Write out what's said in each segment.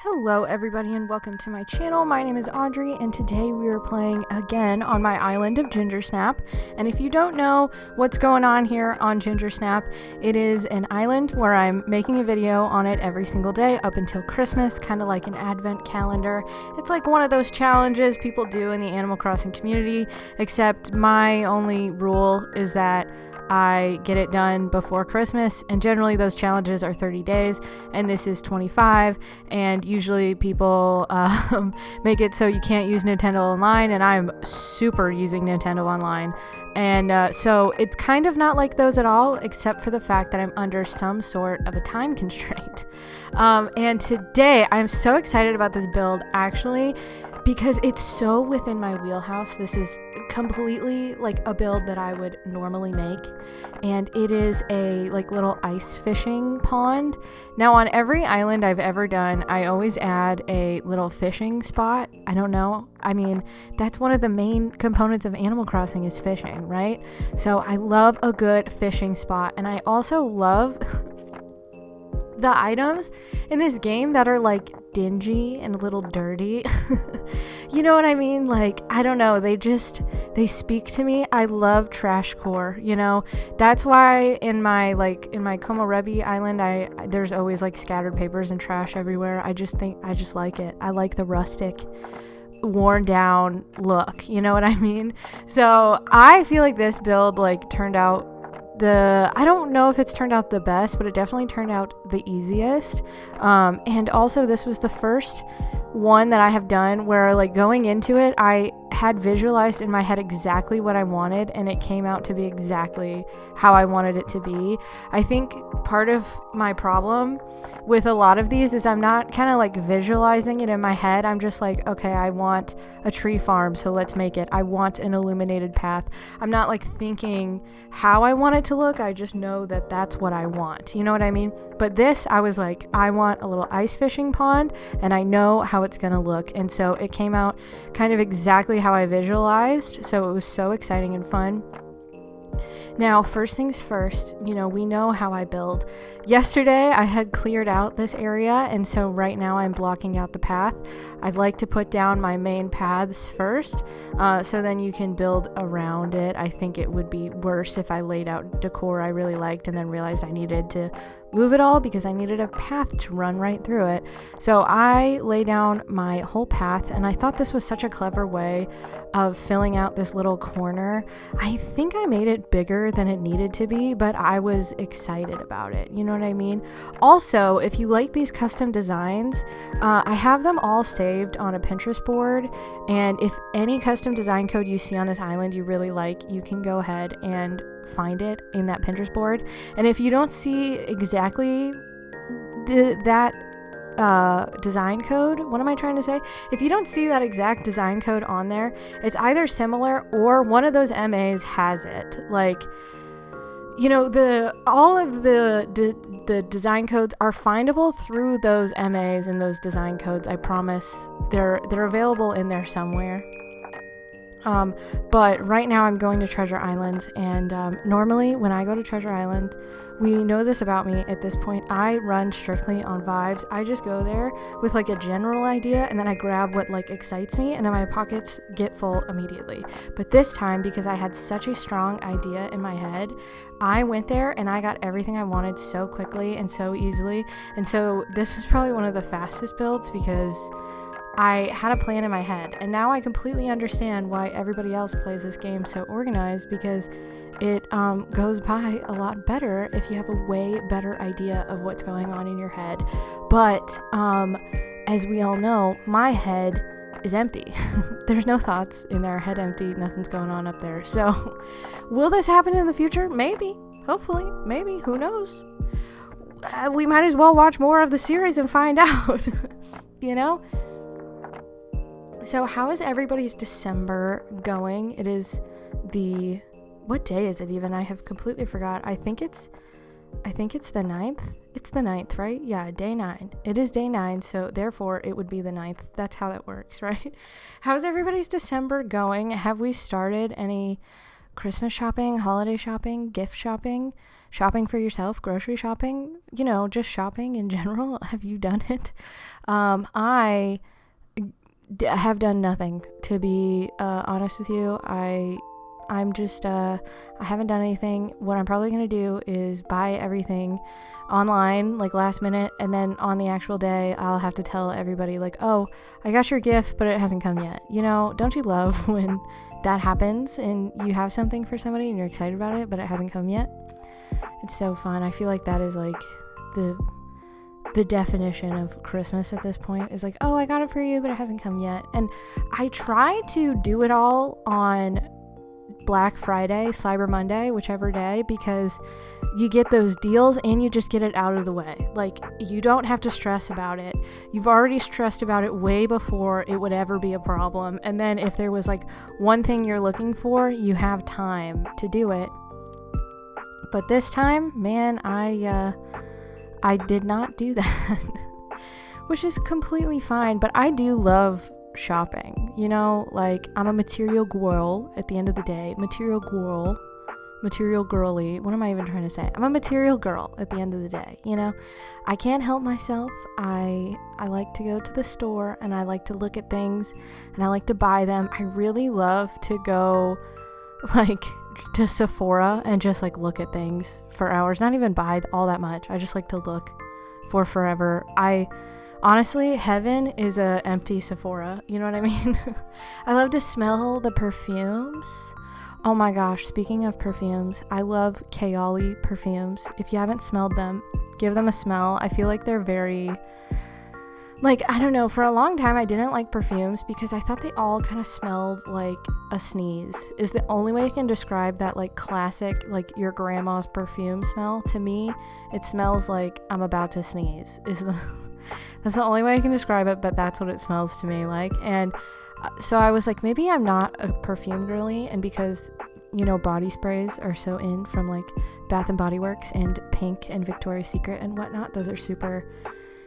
Hello everybody and welcome to my channel. My name is Audrey and today we are playing again on my island of Gingersnap. And if you don't know what's going on here on Gingersnap, it is an island where I'm making a video on it every single day up until Christmas, kind of like an advent calendar. It's like one of those challenges people do in the Animal Crossing community, except my only rule is that I get it done before Christmas, and generally those challenges are 30 days, and this is 25, and usually people make it so you can't use Nintendo Online, and I'm super using Nintendo Online, and so it's kind of not like those at all, except for the fact that I'm under some sort of a time constraint. And today, I'm so excited about this build, actually, because it's so within my wheelhouse. This is completely like a build that I would normally make, and it is a like little ice fishing pond. Now on every island I've ever done, I always add a little fishing spot. I don't know, I mean, that's one of the main components of Animal Crossing is fishing, right? So I love a good fishing spot, and I also love the items in this game that are like dingy and a little dirty. You know what I mean? Like, I don't know, they speak to me. I love trash core, you know? That's why in my Komorebi island, there's always like scattered papers and trash everywhere. I just like it. I like the rustic, worn down look, you know what I mean? So I feel like this build like turned out I don't know if it's turned out the best, but it definitely turned out the easiest. And also this was the first one that I have done where like going into it, I had visualized in my head exactly what I wanted, and it came out to be exactly how I wanted it to be. I think part of my problem with a lot of these is I'm not kind of like visualizing it in my head. I'm just like, okay, I want a tree farm, so let's make it. I want an illuminated path. I'm not like thinking how I want it to look. I just know that that's what I want. You know what I mean? But this, I was like, I want a little ice fishing pond, and I know how it's gonna look. And so it came out kind of exactly how I visualized, so it was so exciting and fun. Now, first things first, you know, we know how I build. Yesterday, I had cleared out this area, and so right now I'm blocking out the path. I'd like to put down my main paths first, so then you can build around it. I think it would be worse if I laid out decor I really liked and then realized I needed to move it all because I needed a path to run right through it. So I lay down my whole path, and I thought this was such a clever way of filling out this little corner. I think I made it bigger than it needed to be, but I was excited about it. You know what I mean? Also, if you like these custom designs, I have them all saved on a Pinterest board, and if any custom design code you see on this island you really like, you can go ahead and find it in that Pinterest board. And if you don't see exactly that design code, what am I trying to say? If you don't see that exact design code on there, it's either similar or one of those MAs has it. Like, you know, all of the design codes are findable through those MAs and those design codes. I promise they're available in there somewhere. But right now I'm going to Treasure Island, and normally when I go to Treasure Island, we know this about me at this point, I run strictly on vibes. I just go there with like a general idea, and then I grab what like excites me, and then my pockets get full immediately. But this time, because I had such a strong idea in my head, I went there and I got everything I wanted so quickly and so easily. And so this was probably one of the fastest builds because I had a plan in my head, and now I completely understand why everybody else plays this game so organized, because it goes by a lot better if you have a way better idea of what's going on in your head. But as we all know, my head is empty. There's no thoughts in there, head empty, nothing's going on up there. So will this happen in the future? Maybe, hopefully, maybe, who knows? We might as well watch more of the series and find out, you know? So how is everybody's December going? It is what day is it even? I have completely forgot. I think it's the 9th. It's the 9th, right? Yeah, day 9. It is day 9, so therefore it would be the 9th. That's how that works, right? How's everybody's December going? Have we started any Christmas shopping, holiday shopping, gift shopping? shopping for yourself, grocery shopping, just shopping in general. Have you done it? I have done nothing, to be honest with you. I'm just I haven't done anything. What I'm probably going to do is buy everything online, like last minute, and then on the actual day I'll have to tell everybody, like, oh, I got your gift but it hasn't come yet. Don't you love when that happens and you have something for somebody and you're excited about it but it hasn't come yet? It's so fun. I feel like that is like the definition of Christmas at this point, is like, oh, I got it for you but it hasn't come yet. And I try to do it all on Black Friday, Cyber Monday, whichever day, because you get those deals and you just get it out of the way. Like, you don't have to stress about it. You've already stressed about it way before it would ever be a problem. And then if there was like one thing you're looking for, you have time to do it. But this time, man, I did not do that, which is completely fine. But I do love shopping, like, I'm a material girl at the end of the day. Material girly. What am I even trying to say? I'm a material girl at the end of the day. I can't help myself. I like to go to the store and I like to look at things and I like to buy them. I really love to go like to Sephora and just like look at things for hours, not even buy all that much. I just like to look for forever. Honestly, heaven is a empty Sephora. You know what I mean? I love to smell the perfumes. Oh my gosh, speaking of perfumes, I love Kaoli perfumes. If you haven't smelled them, give them a smell. I feel like they're very, like, I don't know, for a long time I didn't like perfumes because I thought they all kind of smelled like a sneeze. Is the only way I can describe that, like, classic, like, your grandma's perfume smell. To me, it smells like I'm about to sneeze. That's the only way I can describe it, but that's what it smells to me like. And so I was like, maybe I'm not a perfume girly. And because, body sprays are so in from like Bath and Body Works and Pink and Victoria's Secret and whatnot, those are super,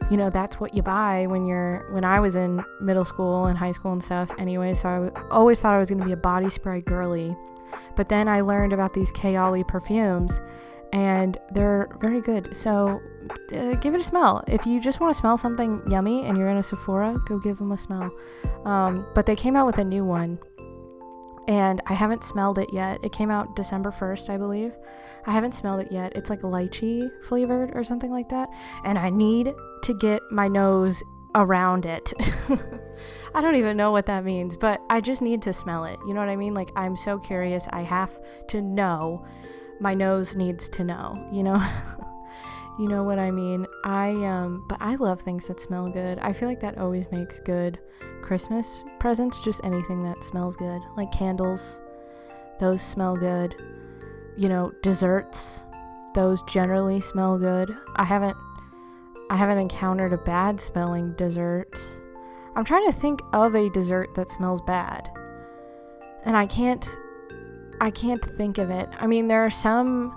that's what you buy when I was in middle school and high school and stuff anyway. So I always thought I was going to be a body spray girly. But then I learned about these Kaoli perfumes and they're very good. So give it a smell. If you just want to smell something yummy and you're in a Sephora, go give them a smell. But they came out with a new one and I haven't smelled it yet. It came out December 1st, I believe. I haven't smelled it yet. It's like lychee flavored or something like that. And I need to get my nose around it. I don't even know what that means, but I just need to smell it. You know what I mean? Like, I'm so curious. I have to know. My nose needs to know, You know what I mean? But I love things that smell good. I feel like that always makes good Christmas presents, just anything that smells good. Like candles, those smell good. Desserts, those generally smell good. I haven't encountered a bad smelling dessert. I'm trying to think of a dessert that smells bad. And I can't think of it. I mean, there are some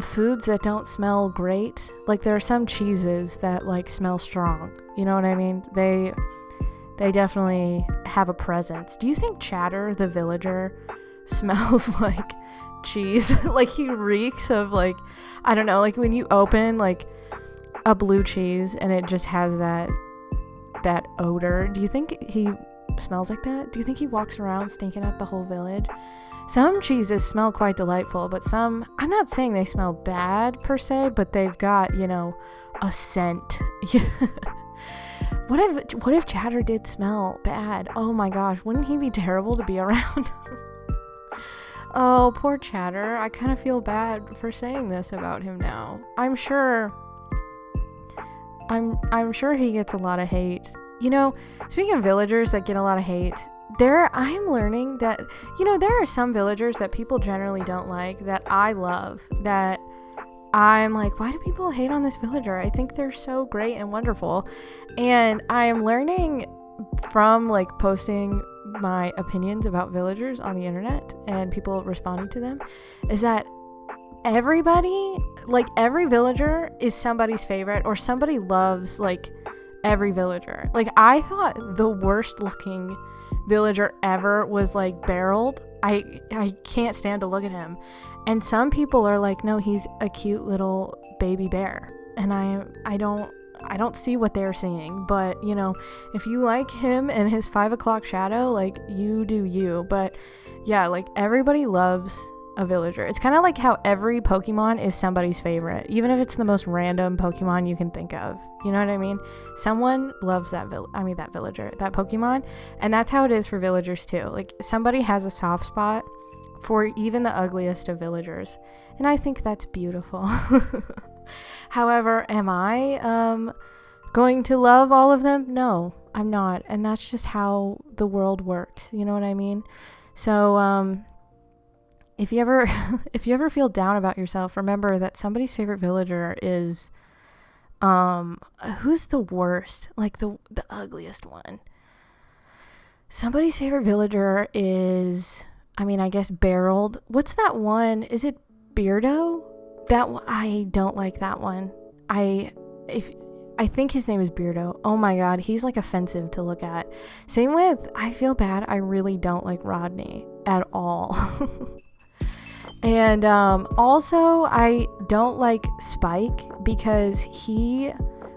foods that don't smell great. Like, there are some cheeses that like smell strong. You know what I mean? They definitely have a presence. Do you think Chatter the villager smells like cheese? Like, he reeks of, like, I don't know, like when you open like a blue cheese and it just has that odor. Do you think he smells like that? Do you think he walks around stinking up the whole village? Some cheeses smell quite delightful, but some, I'm not saying they smell bad per se, but they've got, a scent. What if Chatter did smell bad? Oh my gosh, wouldn't he be terrible to be around? Oh, poor Chatter. I kind of feel bad for saying this about him now. I'm sure he gets a lot of hate. Speaking of villagers that get a lot of hate, I'm learning that, there are some villagers that people generally don't like that I love, that I'm like, why do people hate on this villager? I think they're so great and wonderful. And I am learning from like posting my opinions about villagers on the internet and people responding to them, is that everybody, like every villager is somebody's favorite, or somebody loves like every villager. Like, I thought the worst looking villager ever was like barreled. I can't stand to look at him. And some people are like, no, he's a cute little baby bear. And I don't see what they're seeing. But, you know, if you like him and his 5 o'clock shadow, like, you do you. But yeah, like, everybody loves a villager. It's kind of like how every Pokemon is somebody's favorite, even if it's the most random Pokemon you can think of. You know what I mean? Someone loves that villager, that Pokemon. And that's how it is for villagers too. Like, somebody has a soft spot for even the ugliest of villagers. And I think that's beautiful. However, am I going to love all of them? No, I'm not. And that's just how the world works. You know what I mean? So, if you ever feel down about yourself, remember that somebody's favorite villager is, who's the worst? Like, the ugliest one. Somebody's favorite villager is, I guess barreled. What's that one? Is it Beardo? That one, I don't like that one. I think his name is Beardo. Oh my god, he's like offensive to look at. Same with, I feel bad, I really don't like Rodney at all. And also, I don't like Spike because he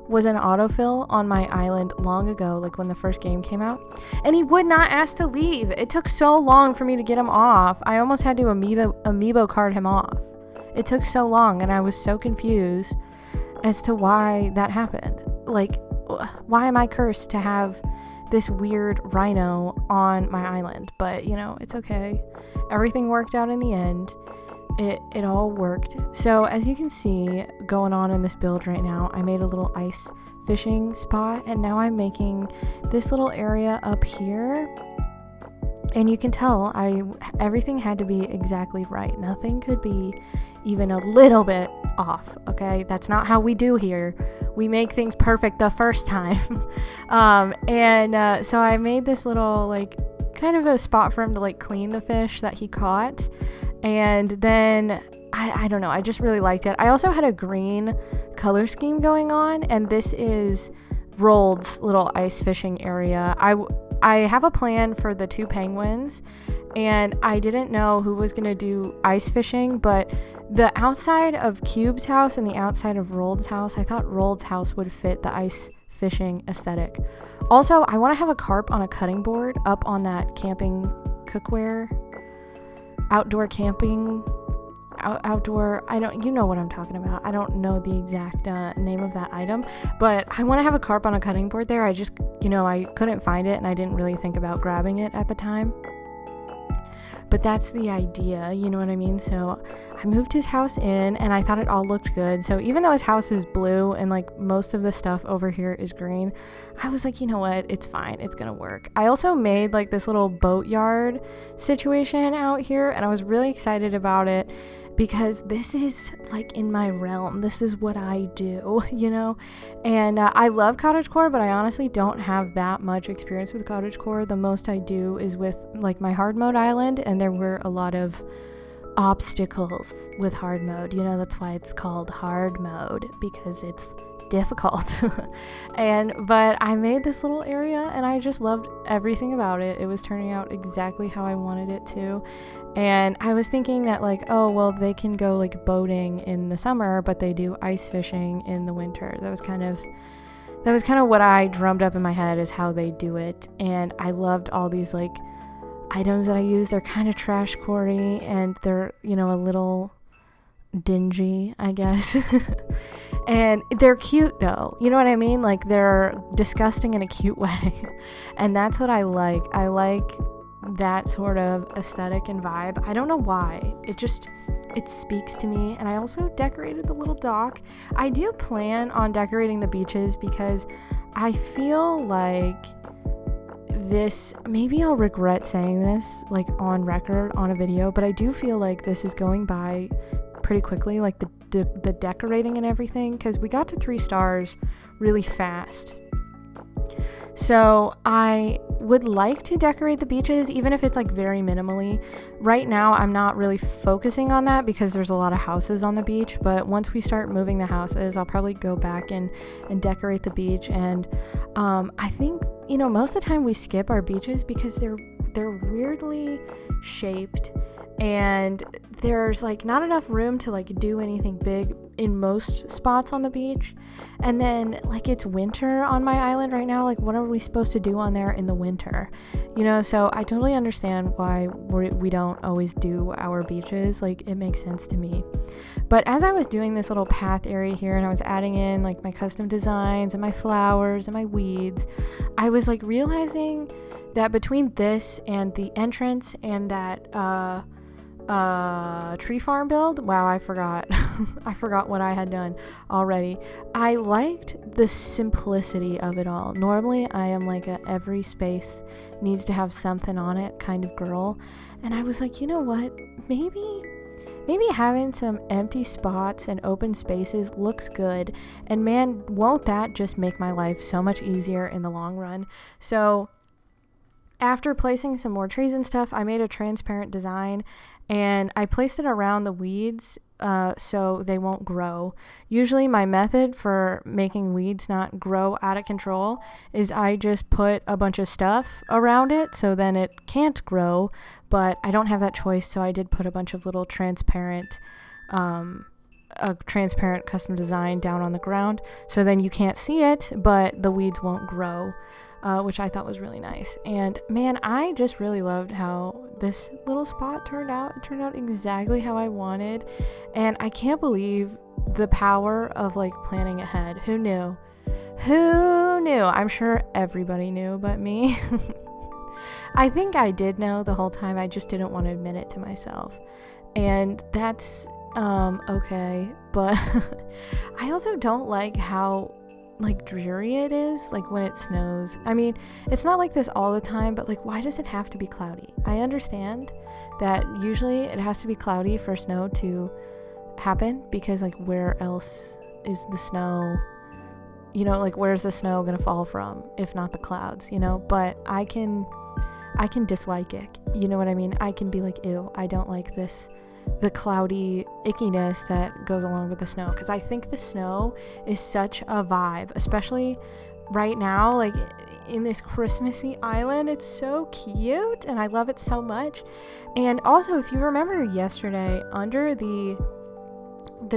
was an autofill on my island long ago, like when the first game came out, and he would not ask to leave. It took so long for me to get him off. I almost had to amiibo card him off. It took so long, and I was so confused as to why that happened. Like, why am I cursed to have this weird rhino on my island? But, you know, it's okay. Everything worked out in the end. It all worked. So as you can see going on in this build right now, I made a little ice fishing spot, and now I'm making this little area up here. And you can tell everything had to be exactly right. Nothing could be even a little bit off, okay? That's not how we do here. We make things perfect the first time. So I made this little, like, kind of a spot for him to, like, clean the fish that he caught. And then, I don't know, I just really liked it. I also had a green color scheme going on, and this is Roald's little ice fishing area. I have a plan for the 2 penguins, and I didn't know who was going to do ice fishing, but the outside of Cube's house and the outside of Roald's house, I thought Roald's house would fit the ice fishing aesthetic. Also, I want to have a carp on a cutting board up on that camping cookware, outdoor camping, outdoor, you know what I'm talking about. I don't know the exact name of that item, but I want to have a carp on a cutting board there. I just, I couldn't find it, and I didn't really think about grabbing it at the time. But that's the idea, you know what I mean? So I moved his house in, and I thought it all looked good. So even though his house is blue and like most of the stuff over here is green, I was like, you know what? It's fine. It's gonna work. I also made like this little boatyard situation out here, and I was really excited about it because this is like in my realm. This is what I do, and I love cottagecore, but I honestly don't have that much experience with cottagecore. The most I do is with like my hard mode island, and there were a lot of obstacles with hard mode. That's why it's called hard mode, because it's difficult. But I made this little area, and I just loved everything about it. It was turning out exactly how I wanted it to. And I was thinking that like, oh, well, they can go like boating in the summer, but they do ice fishing in the winter. That was kind of what I drummed up in my head is how they do it. And I loved all these like items that I use. They're kind of trash core-y, and they're, a little dingy, I guess. And they're cute though. You know what I mean? Like, they're disgusting in a cute way. And that's what I like. I like that sort of aesthetic and vibe. I don't know why. It speaks to me. And I also decorated the little dock. I do plan on decorating the beaches because I feel like this, maybe I'll regret saying this like on record on a video, but I do feel like this is going by pretty quickly, like the decorating and everything, because we got to 3 stars really fast. So I would like to decorate the beaches, even if it's like very minimally. Right now I'm not really focusing on that because there's a lot of houses on the beach, but once we start moving the houses, I'll probably go back and decorate the beach. And I think most of the time we skip our beaches because they're weirdly shaped, and there's like not enough room to like do anything big in most spots on the beach. And then like it's winter on my island right now, like what are we supposed to do on there in the winter, so I totally understand why we don't always do our beaches. Like it makes sense to me. But as I was doing this little path area here and I was adding in like my custom designs and my flowers and my weeds, I was like realizing that between this and the entrance and that tree farm build, wow, I forgot I forgot what I had done already. I liked the simplicity of it all. Normally I am like a every space needs to have something on it kind of girl, and I was like, you know what, maybe having some empty spots and open spaces looks good, and man, won't that just make my life so much easier in the long run. So after placing some more trees and stuff, I made a transparent design and I placed it around the weeds so they won't grow. Usually my method for making weeds not grow out of control is I just put a bunch of stuff around it so then it can't grow, but I don't have that choice, so I did put a bunch of little transparent custom design down on the ground so then you can't see it, but the weeds won't grow. Which I thought was really nice. And man, I just really loved how this little spot turned out. It turned out exactly how I wanted, and I can't believe the power of like planning ahead. Who knew? I'm sure everybody knew but me. I think I did know the whole time, I just didn't want to admit it to myself, and that's okay. But I also don't like how like dreary it is, like when it snows. I mean, it's not like this all the time, but like why does it have to be cloudy? I understand that usually it has to be cloudy for snow to happen, because like where else is the snow, like where's the snow gonna fall from if not the clouds, but I can dislike it, you know what I mean? I can be like, ew, I don't like the cloudy ickiness that goes along with the snow, because I think the snow is such a vibe, especially right now, like in this Christmassy island. It's so cute and I love it so much. And also, if you remember yesterday, under the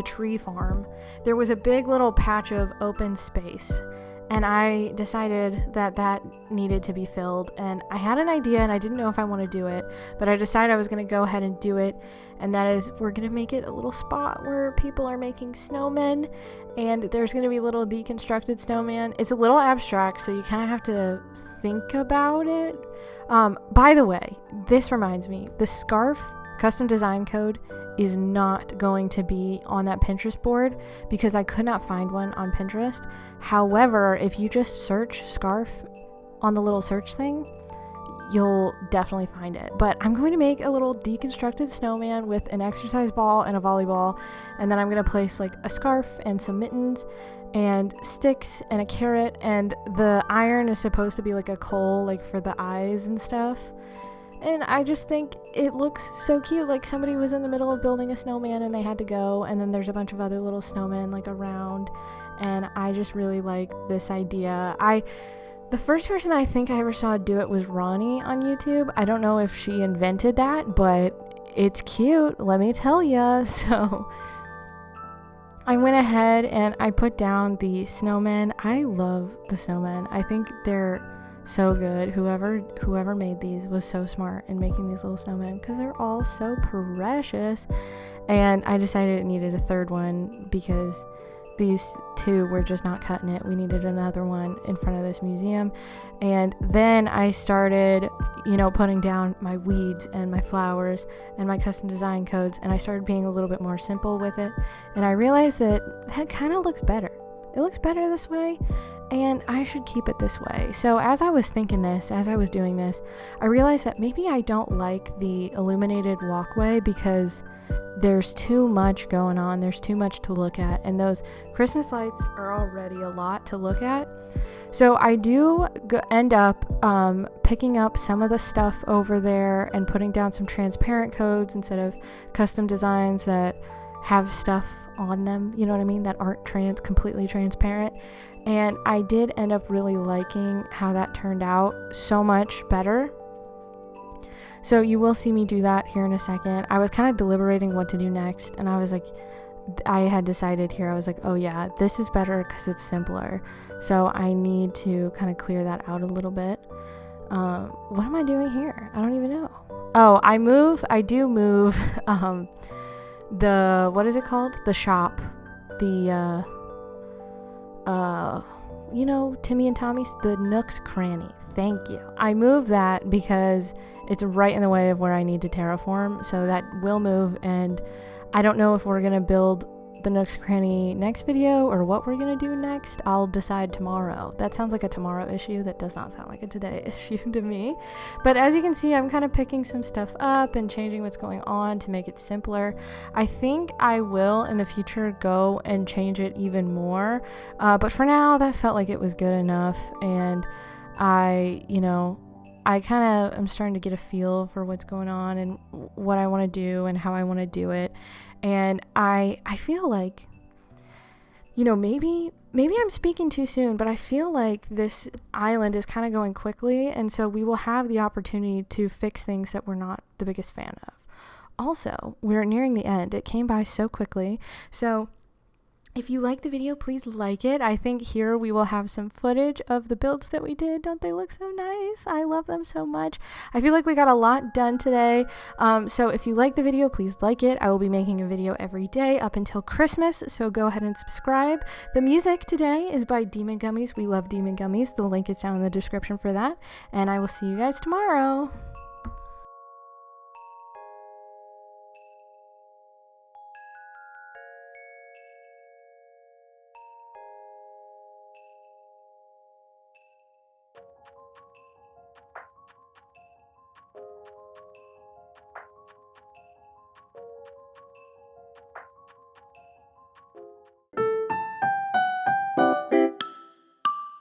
tree farm there was a big little patch of open space, and I decided that needed to be filled, and I had an idea and I didn't know if I want to do it, but I decided I was going to go ahead and do it, and that is we're going to make it a little spot where people are making snowmen, and there's going to be little deconstructed snowman. It's a little abstract, so you kind of have to think about it. By the way, this reminds me, the scarf custom design code is not going to be on that Pinterest board because I could not find one on Pinterest. However, if you just search scarf on the little search thing, you'll definitely find it. But I'm going to make a little deconstructed snowman with an exercise ball and a volleyball, and then I'm going to place like a scarf and some mittens and sticks and a carrot, and the iron is supposed to be like a coal, like for the eyes and stuff. And I just think it looks so cute, like somebody was in the middle of building a snowman and they had to go, and then there's a bunch of other little snowmen like around, and I just really like this idea. The first person I think I ever saw do it was Ronnie on YouTube. I don't know if she invented that, but it's cute, let me tell ya. So I went ahead and I put down the snowmen. I love the snowmen. I think they're so good. Whoever made these was so smart in making these little snowmen, because they're all so precious. And I decided it needed a third one because these two were just not cutting it. We needed another one in front of this museum. And then I started, putting down my weeds and my flowers and my custom design codes, and I started being a little bit more simple with it. And I realized that kind of looks better. It looks better this way, and I should keep it this way. So as I was doing this, I realized that maybe I don't like the illuminated walkway because there's too much going on. There's too much to look at, and those Christmas lights are already a lot to look at. So I do end up picking up some of the stuff over there and putting down some transparent codes instead of custom designs that have stuff on them, you know what I mean, that aren't completely transparent. And I did end up really liking how that turned out so much better. So you will see me do that here in a second. I was kind of deliberating what to do next, and I was like, I had decided here, I was like, oh yeah, this is better because it's simpler. So I need to kind of clear that out a little bit. What am I doing here? I don't even know. Oh, I do move what is it called? The shop. The Timmy and Tommy's, the Nook's Cranny. Thank you. I move that because it's right in the way of where I need to terraform, so that will move, and I don't know if we're going to build the Nook's Cranny next video or what we're going to do next. I'll decide tomorrow. That sounds like a tomorrow issue. That does not sound like a today issue to me. But as you can see, I'm kind of picking some stuff up and changing what's going on to make it simpler. I think I will in the future go and change it even more. But for now, that felt like it was good enough. And I kind of am starting to get a feel for what's going on and what I want to do and how I want to do it. And I feel like, maybe I'm speaking too soon, but I feel like this island is kind of going quickly. And so we will have the opportunity to fix things that we're not the biggest fan of. Also, we're nearing the end. It came by so quickly. So if you like the video, please like it. I think here we will have some footage of the builds that we did. Don't they look so nice? I love them so much. I feel like we got a lot done today. So if you like the video, please like it. I will be making a video every day up until Christmas, so go ahead and subscribe. The music today is by Demon Gummies. We love Demon Gummies. The link is down in the description for that. And I will see you guys tomorrow.